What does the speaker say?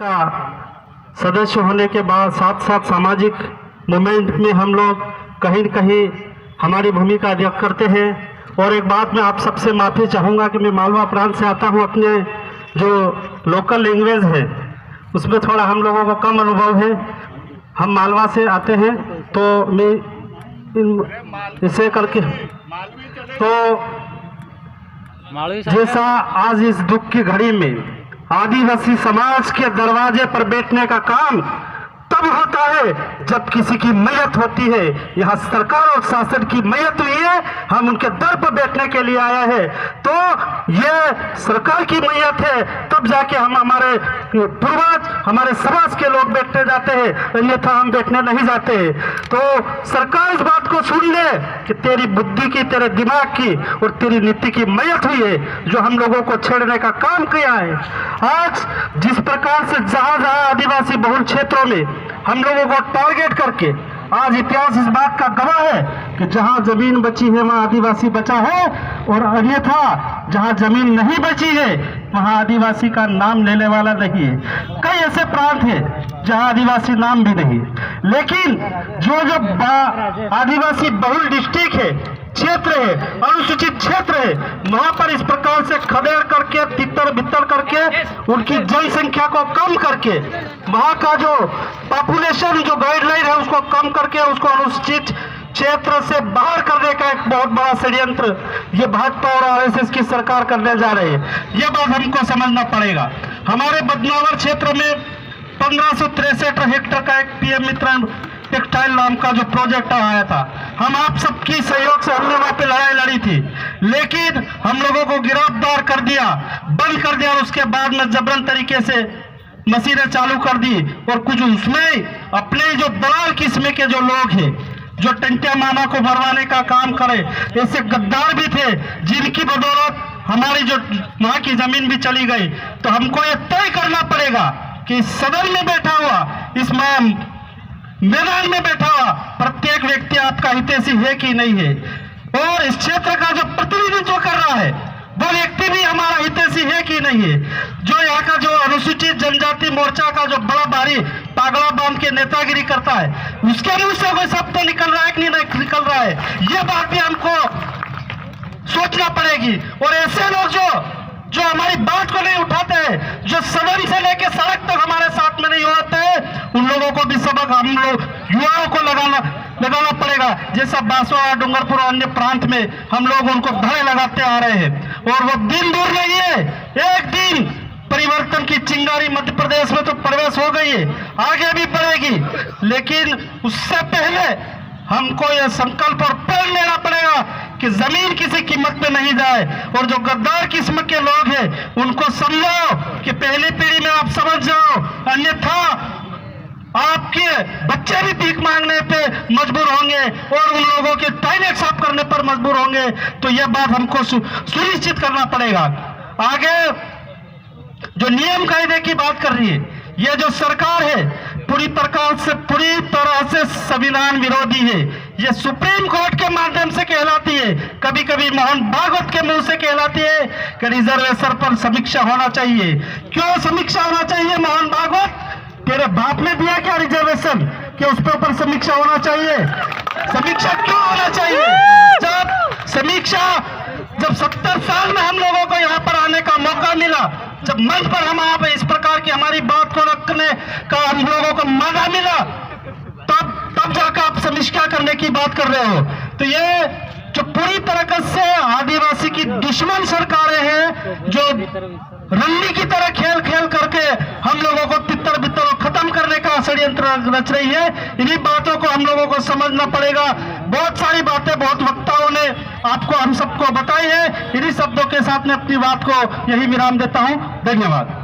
का सदस्य होने के बाद साथ साथ सामाजिक मूवमेंट में हम लोग कहीं न कहीं हमारी भूमिका अदा करते हैं। और एक बात मैं आप सबसे माफ़ी चाहूँगा कि मैं मालवा प्रांत से आता हूँ। अपने जो लोकल लैंग्वेज है उसमें थोड़ा हम लोगों को कम अनुभव है। हम मालवा से आते हैं तो मैं इसे करके तो जैसा आज इस दुख की घड़ी में आदिवासी समाज के दरवाजे पर बैठने का काम तब होता है जब किसी की मैयत होती है। यहाँ सरकार और शासन की मैयत हुई है, हम उनके दर पर बैठने के लिए आए हैं। तो ये सरकार की मैयत है, तब जाके हम हमारे पूर्वज हमारे समाज के लोग बैठने जाते हैं, अन्यथा हम बैठने नहीं जाते। तो सरकार इस बात को सुन ले कि तेरी बुद्धि की, तेरे दिमाग की और तेरी नीति की मैयत हुई है, जो हम लोगों को छेड़ने का काम किया है। आज जिस प्रकार से जहां जहां आदिवासी बहुल क्षेत्रों में हम लोगों को टारगेट करके, आज इतिहास इस बात का गवाह है कि जहां जमीन बची है वहां आदिवासी बचा है, और अन्यथा जहां जमीन नहीं बची है वहां आदिवासी का नाम लेने वाला नहीं है। कई ऐसे प्रांत हैं जहां आदिवासी नाम भी नहीं है, लेकिन जो आदिवासी बहुल डिस्ट्रिक्ट है, क्षेत्र है, अनुसूचित क्षेत्र है, वहां पर इस प्रकार से खदेड़ करके, तितर बितर करके, उनकी जनसंख्या को कम करके, वहां का जो पॉपुलेशन जो गाइडलाइन है उसको कम करके उसको अनुसूचित क्षेत्र से बाहर करने का एक बहुत बड़ा षड्यंत्र ये भाजपा और आरएसएस की सरकार करने जा रही है। ये बात हमको समझना पड़ेगा। हमारे बदनावर क्षेत्र में 1563 हेक्टेयर का एक पीएम मित्र टेक्सटाइल नाम का जो प्रोजेक्ट आया था, हम आप सबकी सहयोग से हमने वहां पे लड़ाई लड़ी थी, लेकिन हम लोगों को गिरफ्तार कर दिया, बंद कर दिया, और उसके बाद में जबरन तरीके से मशीनें चालू कर दी। और कुछ उसमें अपने जो दलाल किस्म के जो लोग हैं, जो टंटिया मामा को भरवाने का काम करे, ऐसे गद्दार भी थे जिनकी बदौलत हमारी जो वहां की जमीन भी चली गई। तो हमको ये तय करना पड़ेगा कि सदन में बैठा हुआ, इस मैदान में बैठा हुआ प्रत्येक व्यक्ति आपका हितैषी है कि नहीं है, और इस क्षेत्र का जो प्रतिनिधित्व कर रहा है वो व्यक्ति भी हमारा हितैषी है कि नहीं है। जो यहाँ का जो अनुसूचित जनजाति मोर्चा का जो बड़ा भारी पागला बांध के नेतागिरी करता है, उसके मुंह से कोई शब्द निकल रहा है कि नहीं निकल रहा है, ये बात भी हमको सोचना पड़ेगी। और ऐसे लोग जो हमारी बात को नहीं उठाते हैं, जो सदन से लेके सड़क तक हमारे साथ में नहीं होते हैं, उन लोगों को भी सबक हम लोग युवाओं को लगाना पड़ेगा। जैसा बांसवाड़ा, डूंगरपुर और अन्य प्रांत में हम लोग उनको धरने लगाते आ रहे हैं, और वो दिन दूर नहीं है, एक दिन परिवर्तन की चिंगारी मध्य प्रदेश में तो प्रवेश हो गई है, आगे भी बढ़ेगी। लेकिन उससे पहले हमको यह संकल्प और प्रण लेना पड़ेगा कि जमीन किसी कीमत पे नहीं जाए। और जो गद्दार किस्म के लोग हैं उनको समझाओ कि पहली पीढ़ी में आप समझ जाओ, अन्यथा आपके बच्चे भी भीख मांगने पे मजबूर होंगे और उन लोगों के टॉयलेट साफ करने पर मजबूर होंगे। तो यह बात हमको सुनिश्चित करना पड़ेगा। आगे जो नियम कायदे की बात कर रही है, यह जो सरकार है पूरी तरह से संविधान विरोधी है। ये सुप्रीम कोर्ट के माध्यम से कहलाती है, कभी कभी मोहन भागवत के मुंह से कहलाती है कि रिजर्वेशन पर समीक्षा होना चाहिए। क्यों समीक्षा होना चाहिए मोहन भागवत? तेरे बाप ने दिया क्या रिजर्वेशन कि उस पर ऊपर समीक्षा होना चाहिए? समीक्षा क्यों होना चाहिए? जब 70 साल में हम लोगों को यहाँ पर आने का मौका मिला, जब मंच पर हम आप इस प्रकार की हमारी बात को रखने का हम लोगों को मौका मिला, तब जाकर आप समीक्षा करने की बात कर रहे हो। तो ये जो पूरी तरह से आदिवासी की दुश्मन सरकारें हैं, जो रन्नी की तरह खेल करके हम लोगों को तितर बितर खत्म करने का षड्यंत्र रच रही है, इन्हीं बातों को हम लोगों को समझना पड़ेगा। बहुत सारी बातें बहुत वक्ताओं ने आपको हम सबको बताई है। इन्हीं शब्दों के साथ मैं अपनी बात को यही विराम देता हूं। धन्यवाद।